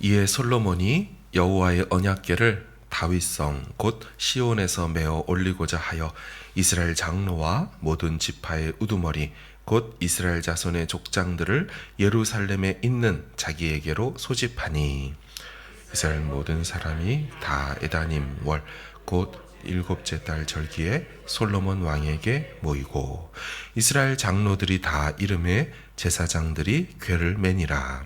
이에 솔로몬이 여호와의 언약궤를 다윗성 곧 시온에서 메어 올리고자 하여 이스라엘 장로와 모든 지파의 우두머리 곧 이스라엘 자손의 족장들을 예루살렘에 있는 자기에게로 소집하니 이스라엘 모든 사람이 다 에다님 월 곧 일곱째 달 절기에 솔로몬 왕에게 모이고 이스라엘 장로들이 다 이름에 제사장들이 궤를 매니라.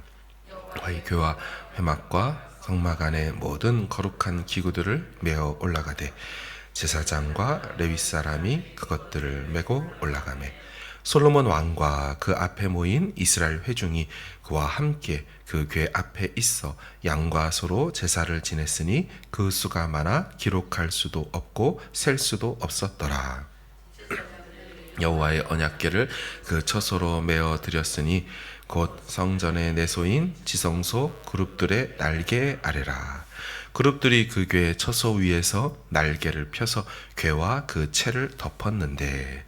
여호와의 궤와 회막과 성막 안에 모든 거룩한 기구들을 메어 올라가되 제사장과 레위 사람이 그것들을 메고 올라가매 솔로몬 왕과 그 앞에 모인 이스라엘 회중이 그와 함께 그 궤 앞에 있어 양과 소로 제사를 지냈으니 그 수가 많아 기록할 수도 없고 셀 수도 없었더라. 여호와의 언약궤를 그 처소로 메어 드렸으니 곧 성전의 내소인 지성소 그룹들의 날개 아래라. 그룹들이 그 궤 처소 위에서 날개를 펴서 궤와 그 채를 덮었는데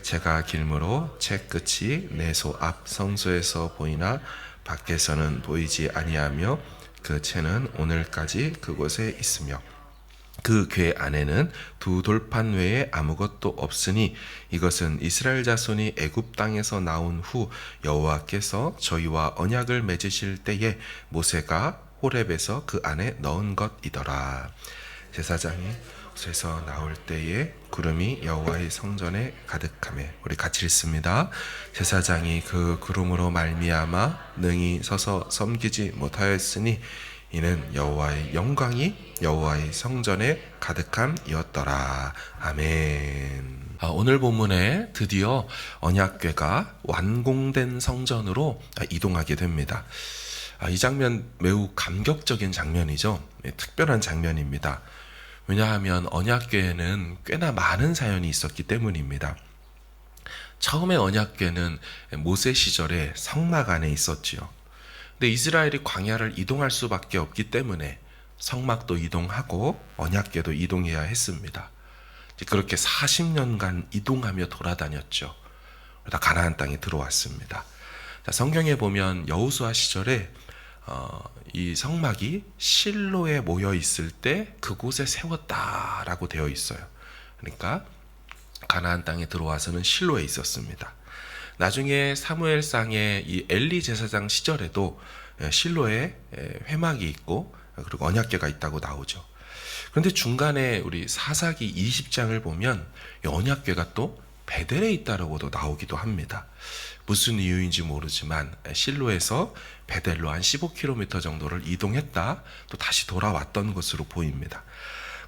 채가 길므로 채 끝이 내소 앞 성소에서 보이나 밖에서는 보이지 아니하며 그 채는 오늘까지 그곳에 있으며 그 궤 안에는 두 돌판 외에 아무것도 없으니 이것은 이스라엘 자손이 애굽 땅에서 나온 후 여호와께서 저희와 언약을 맺으실 때에 모세가 호렙에서 그 안에 넣은 것이더라. 제사장이 쇠서 나올 때에 구름이 여호와의 성전에 가득하매 우리 같이 읽습니다. 제사장이 그 구름으로 말미암아 능히 서서 섬기지 못하였으니 이는 여호와의 영광이 여호와의 성전에 가득함이었더라. 아멘. 오늘 본문에 드디어 언약궤가 완공된 성전으로 이동하게 됩니다. 이 장면 매우 감격적인 장면이죠. 특별한 장면입니다. 왜냐하면 언약궤에는 꽤나 많은 사연이 있었기 때문입니다. 처음에 언약궤는 모세 시절에 성막 안에 있었지요. 근데 이스라엘이 광야를 이동할 수밖에 없기 때문에 성막도 이동하고 언약궤도 이동해야 했습니다. 그렇게 40년간 이동하며 돌아다녔죠. 그러다 가나안 땅에 들어왔습니다. 성경에 보면 여호수아 시절에 이 성막이 실로에 모여 있을 때 그곳에 세웠다라고 되어 있어요. 그러니까 가나안 땅에 들어와서는 실로에 있었습니다. 나중에 사무엘상의 이 엘리 제사장 시절에도 실로에 회막이 있고 그리고 언약궤가 있다고 나오죠. 그런데 중간에 우리 사사기 20장을 보면 이 언약궤가 또 베델에 있다라고도 나오기도 합니다. 무슨 이유인지 모르지만 실로에서 베델로 한 15km 정도를 이동했다 또 다시 돌아왔던 것으로 보입니다.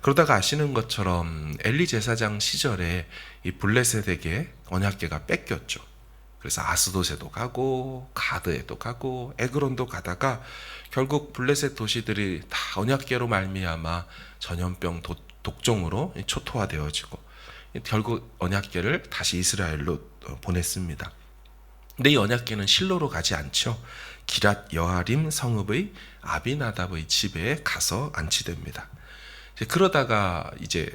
그러다가 아시는 것처럼 엘리 제사장 시절에 이 블레셋에게 언약궤가 뺏겼죠. 그래서 아스돗에도 가고 가드에도 가고 에그론도 가다가 결국 블레셋 도시들이 다 언약궤로 말미암아 전염병 독종으로 초토화되어지고 결국 언약궤를 다시 이스라엘로 보냈습니다. 근데 이 언약궤는 실로로 가지 않죠. 기랏 여아림 성읍의 아비나답의 집에 가서 안치됩니다. 그러다가 이제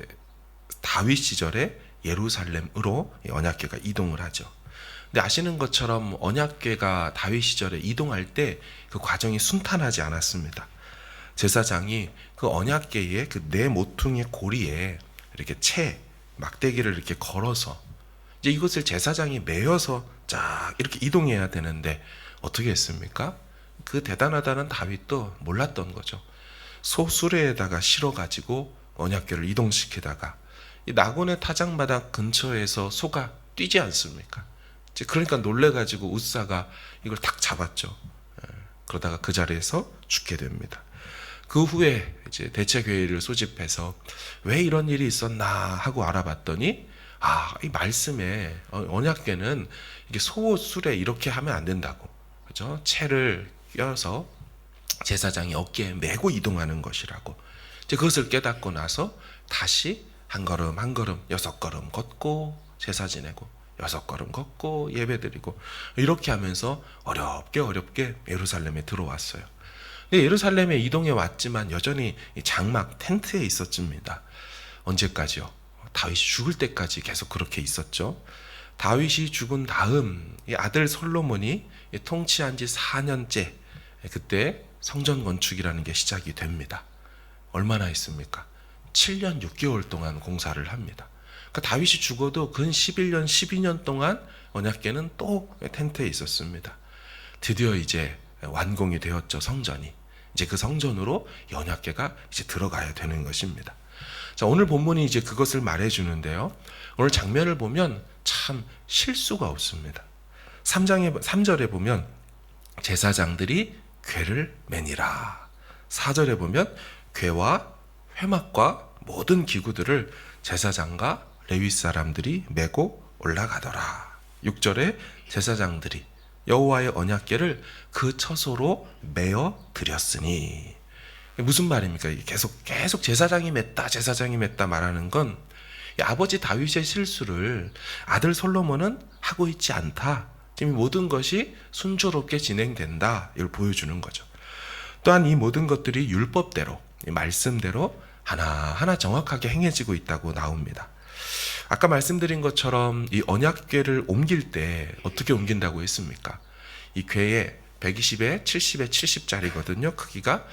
다윗 시절에 예루살렘으로 언약궤가 이동을 하죠. 근데 아시는 것처럼 언약궤가 다윗 시절에 이동할 때 그 과정이 순탄하지 않았습니다. 제사장이 그 언약궤의 그 네 모퉁이의 고리에 이렇게 채 막대기를 이렇게 걸어서 이제 이것을 제사장이 메어서 쫙 이렇게 이동해야 되는데 어떻게 했습니까? 그 대단하다는 다윗도 몰랐던 거죠. 소수레에다가 실어가지고 언약궤를 이동시키다가 이 나곤의 타작마당 근처에서 소가 뛰지 않습니까? 그러니까 놀래가지고 웃사가 이걸 탁 잡았죠. 그러다가 그 자리에서 죽게 됩니다. 그 후에 이제 대책회의를 소집해서 왜 이런 일이 있었나 하고 알아봤더니 이 말씀에 언약궤는 이게 소술에 이렇게 하면 안 된다고, 그죠? 채를 껴서 제사장이 어깨에 메고 이동하는 것이라고. 이제 그것을 깨닫고 나서 다시 한 걸음 한 걸음 6걸음 걷고 제사 지내고 6걸음 걷고 예배드리고 이렇게 하면서 어렵게 예루살렘에 들어왔어요. 근데 예루살렘에 이동해 왔지만 여전히 장막 텐트에 있었습니다. 언제까지요? 다윗이 죽을 때까지 계속 그렇게 있었죠. 다윗이 죽은 다음 이 아들 솔로몬이 통치한 지 4년째 그때 성전 건축이라는 게 시작이 됩니다. 얼마나 했습니까? 7년 6개월 동안 공사를 합니다. 그러니까 다윗이 죽어도 근 11년 12년 동안 언약궤는 또 텐트에 있었습니다. 드디어 이제 완공이 되었죠. 성전이. 이제 그 성전으로 언약궤가 이제 들어가야 되는 것입니다. 자, 오늘 본문이 이제 그것을 말해주는데요. 오늘 장면을 보면 참 실수가 없습니다. 3절에 보면 제사장들이 궤를 매니라. 4절에 보면 궤와 회막과 모든 기구들을 제사장과 레위 사람들이 메고 올라가더라. 6절에 제사장들이 여호와의 언약궤를 그 처소로 메어 드렸으니. 무슨 말입니까? 계속 제사장이 맸다 말하는 건 아버지 다윗의 실수를 아들 솔로몬은 하고 있지 않다. 지금 모든 것이 순조롭게 진행된다. 이걸 보여주는 거죠. 또한 이 모든 것들이 율법대로, 말씀대로 하나하나 정확하게 행해지고 있다고 나옵니다. 아까 말씀드린 것처럼 이 언약궤를 옮길 때 어떻게 옮긴다고 했습니까? 이 궤에 120에 70에 70짜리거든요. 크기가.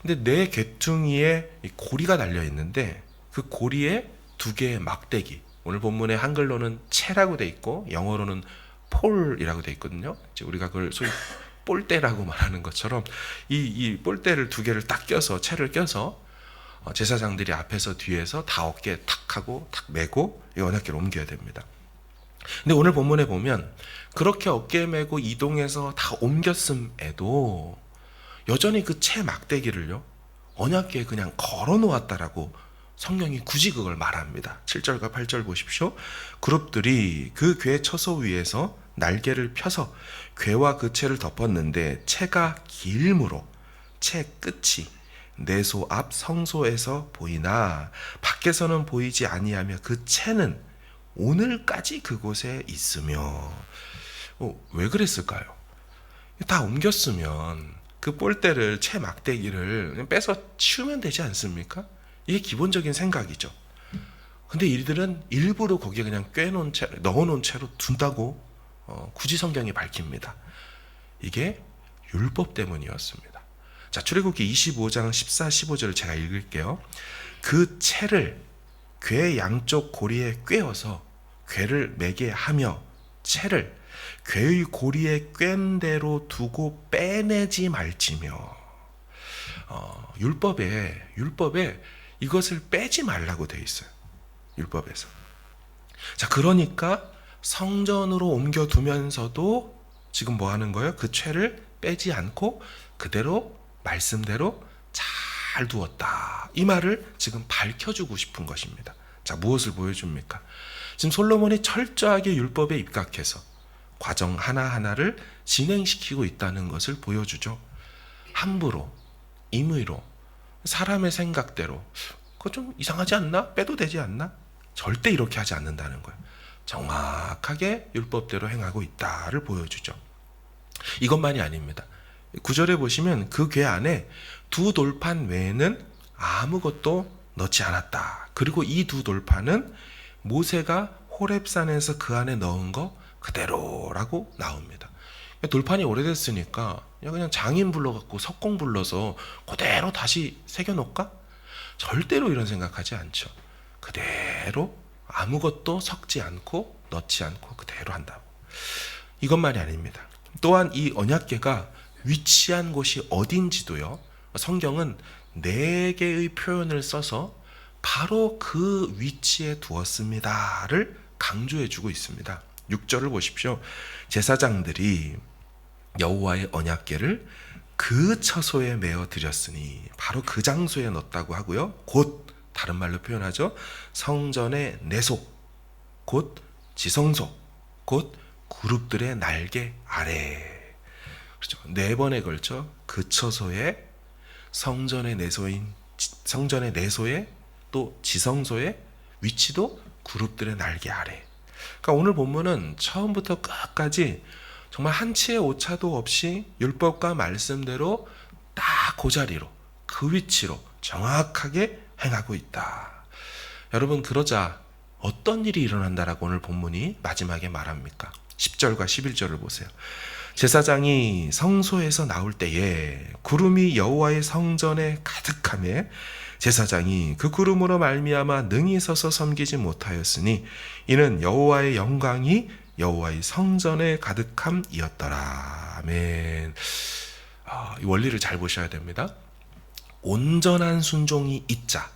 근데 네 개퉁이에 고리가 달려 있는데 그 고리에 두 개의 막대기. 오늘 본문에 한글로는 채라고 돼 있고 영어로는 폴이라고 돼 있거든요. 이제 우리가 그걸 소위 볼대라고 말하는 것처럼 이 볼대를 두 개를 딱 껴서 채를 껴서 제사장들이 앞에서 뒤에서 다 어깨에 탁 하고 탁 메고 이 언약궤를 옮겨야 됩니다. 근데 오늘 본문에 보면 그렇게 어깨에 메고 이동해서 다 옮겼음에도 여전히 그 채 막대기를요 언약궤에 그냥 걸어 놓았다라고 성경이 굳이 그걸 말합니다. 7절과 8절 보십시오. 그룹들이 그 궤 처소 위에서 날개를 펴서 궤와 그 채를 덮었는데 채가 길므로 채 끝이 내소 앞 성소에서 보이나 밖에서는 보이지 아니하며 그 채는 오늘까지 그곳에 있으며. 왜 그랬을까요? 다 옮겼으면 그 볼대를 채 막대기를 그냥 빼서 치우면 되지 않습니까? 이게 기본적인 생각이죠. 근데 이들은 일부러 거기에 그냥 꿰놓은 채, 넣어놓은 채로 둔다고 굳이 성경이 밝힙니다. 이게 율법 때문이었습니다. 자, 출애굽기 25장 14, 15절을 제가 읽을게요. 그 채를 궤 양쪽 고리에 꿰어서 궤를 매게 하며 채를 궤의 고리에 꿰은 대로 두고 빼내지 말지며. 율법에 이것을 빼지 말라고 되어 있어요. 율법에서. 자, 그러니까 성전으로 옮겨두면서도 지금 뭐 하는 거예요? 그 채를 빼지 않고 그대로 말씀대로 잘 두었다. 이 말을 지금 밝혀주고 싶은 것입니다. 자, 무엇을 보여줍니까? 지금 솔로몬이 철저하게 율법에 입각해서 과정 하나하나를 진행시키고 있다는 것을 보여주죠. 함부로, 임의로, 사람의 생각대로 그거 좀 이상하지 않나? 빼도 되지 않나? 절대 이렇게 하지 않는다는 거예요. 정확하게 율법대로 행하고 있다를 보여주죠. 이것만이 아닙니다. 9절에 보시면 그 궤 안에 두 돌판 외에는 아무것도 넣지 않았다. 그리고 이 두 돌판은 모세가 호렙산에서 그 안에 넣은 거 그대로라고 나옵니다. 돌판이 오래됐으니까 그냥 장인 불러갖고 석공 불러서 그대로 다시 새겨놓을까? 절대로 이런 생각하지 않죠. 그대로 아무것도 섞지 않고 넣지 않고 그대로 한다고. 이것만이 아닙니다. 또한 이 언약궤가 위치한 곳이 어딘지도요, 성경은 4개의 표현을 써서 바로 그 위치에 두었습니다를 강조해주고 있습니다. 6절을 보십시오. 제사장들이 여호와의 언약궤를 그 처소에 메어 드렸으니, 바로 그 장소에 넣었다고 하고요. 곧 다른 말로 표현하죠. 성전의 내소, 곧 지성소, 곧 그룹들의 날개 아래. 그렇죠. 4번에 걸쳐 그 처소에, 성전의 내소에 또 지성소의 위치도 그룹들의 날개 아래. 그러니까 오늘 본문은 처음부터 끝까지 정말 한치의 오차도 없이 율법과 말씀대로 딱 그 자리로, 그 위치로 정확하게 행하고 있다. 여러분, 그러자 어떤 일이 일어난다라고 오늘 본문이 마지막에 말합니까? 10절과 11절을 보세요. 제사장이 성소에서 나올 때에 구름이 여호와의 성전에 가득하매 제사장이 그 구름으로 말미암아 능히 서서 섬기지 못하였으니 이는 여호와의 영광이 여호와의 성전에 가득함이었더라. 아멘. 이 원리를 잘 보셔야 됩니다. 온전한 순종이 있자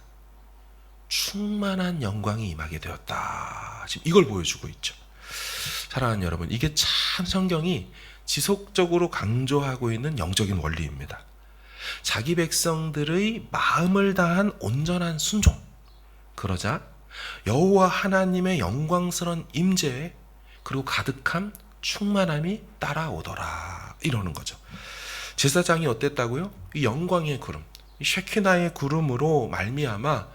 충만한 영광이 임하게 되었다. 지금 이걸 보여주고 있죠. 사랑하는 여러분, 이게 참 성경이 지속적으로 강조하고 있는 영적인 원리입니다. 자기 백성들의 마음을 다한 온전한 순종, 그러자 여호와 하나님의 영광스러운 임재 그리고 가득함 충만함이 따라오더라, 이러는 거죠. 제사장이 어땠다고요? 이 영광의 구름, 이 쉐키나의 구름으로 말미암아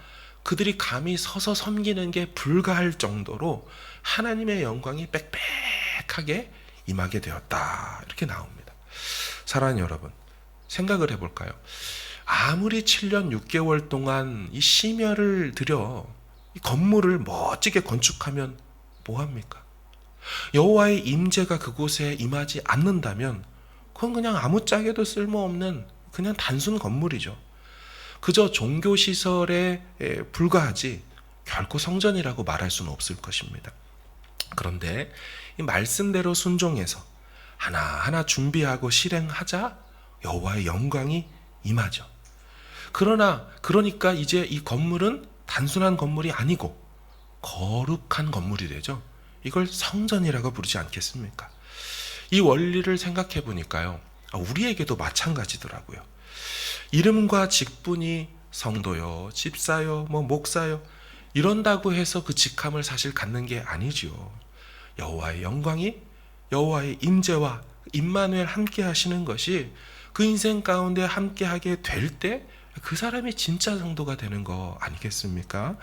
그들이 감히 서서 섬기는 게 불가할 정도로 하나님의 영광이 빽빽하게 임하게 되었다, 이렇게 나옵니다. 사랑하는 여러분, 생각을 해볼까요? 아무리 7년 6개월 동안 이 심혈을 들여 이 건물을 멋지게 건축하면 뭐합니까? 여호와의 임재가 그곳에 임하지 않는다면 그건 그냥 아무짝에도 쓸모없는 그냥 단순 건물이죠. 그저 종교시설에 불과하지 결코 성전이라고 말할 수는 없을 것입니다. 그런데 이 말씀대로 순종해서 하나하나 준비하고 실행하자 여호와의 영광이 임하죠. 그러니까 이제 이 건물은 단순한 건물이 아니고 거룩한 건물이 되죠. 이걸 성전이라고 부르지 않겠습니까? 이 원리를 생각해 보니까요, 우리에게도 마찬가지더라고요. 이름과 직분이 성도요, 집사요, 목사요 이런다고 해서 그 직함을 사실 갖는 게 아니지요. 여호와의 영광이, 여호와의 임재와 임마누엘 함께 하시는 것이 그 인생 가운데 함께 하게 될 때 그 사람이 진짜 성도가 되는 거 아니겠습니까?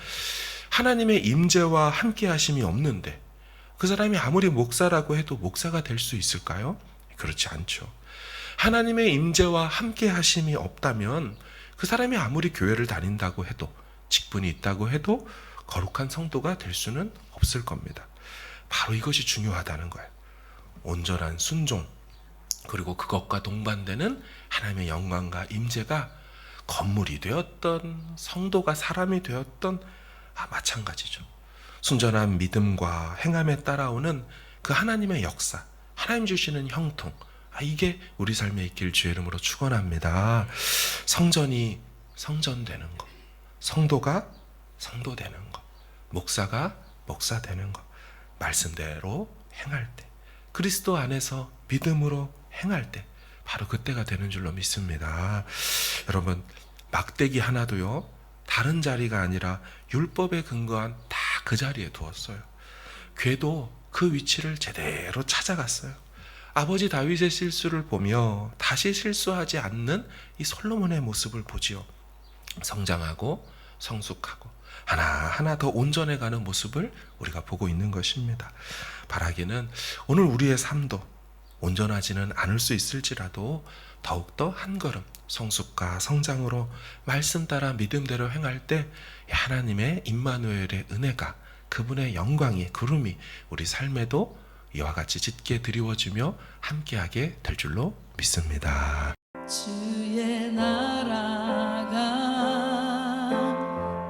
하나님의 임재와 함께 하심이 없는데 그 사람이 아무리 목사라고 해도 목사가 될 수 있을까요? 그렇지 않죠. 하나님의 임재와 함께 하심이 없다면 그 사람이 아무리 교회를 다닌다고 해도, 직분이 있다고 해도 거룩한 성도가 될 수는 없을 겁니다. 바로 이것이 중요하다는 거예요. 온전한 순종, 그리고 그것과 동반되는 하나님의 영광과 임재가 건물이 되었던, 성도가 사람이 되었던 마찬가지죠. 순전한 믿음과 행함에 따라오는 그 하나님의 역사, 하나님 주시는 형통, 이게 우리 삶에 있길 주의 이름으로 축원합니다. 성전이 성전되는 것, 성도가 성도되는 것, 목사가 목사되는 것, 말씀대로 행할 때, 그리스도 안에서 믿음으로 행할 때 바로 그때가 되는 줄로 믿습니다. 여러분, 막대기 하나도요 다른 자리가 아니라 율법에 근거한 다 그 자리에 두었어요. 궤도 그 위치를 제대로 찾아갔어요. 아버지 다윗의 실수를 보며 다시 실수하지 않는 이 솔로몬의 모습을 보지요. 성장하고 성숙하고 하나하나 더 온전해가는 모습을 우리가 보고 있는 것입니다. 바라기는 오늘 우리의 삶도 온전하지는 않을 수 있을지라도 더욱더 한 걸음 성숙과 성장으로 말씀 따라 믿음대로 행할 때 하나님의 임마누엘의 은혜가, 그분의 영광이, 구름이 우리 삶에도 이와 같이 짙게 드리워주며 함께하게 될 줄로 믿습니다. 주의 나라가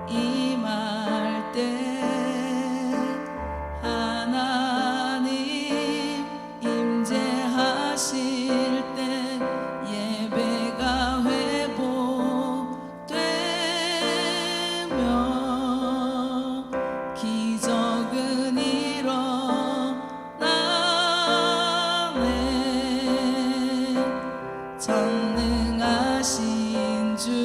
임할 때 하나님 임재하실 때 예배가 회복되며 기적은 일어나네. 전능하신 주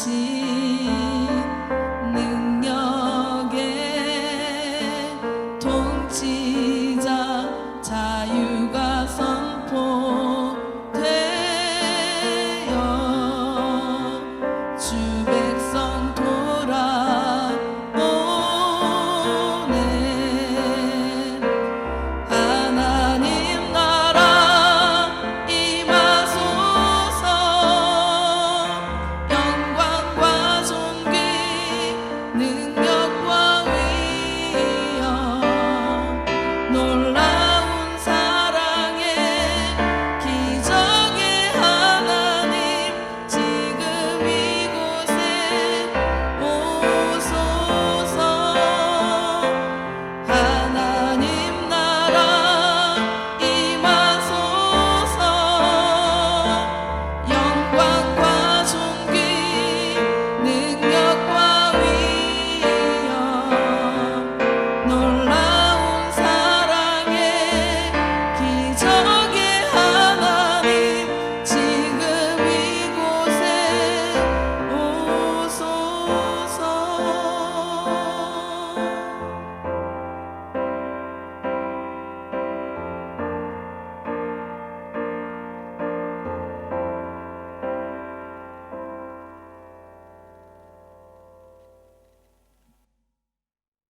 하시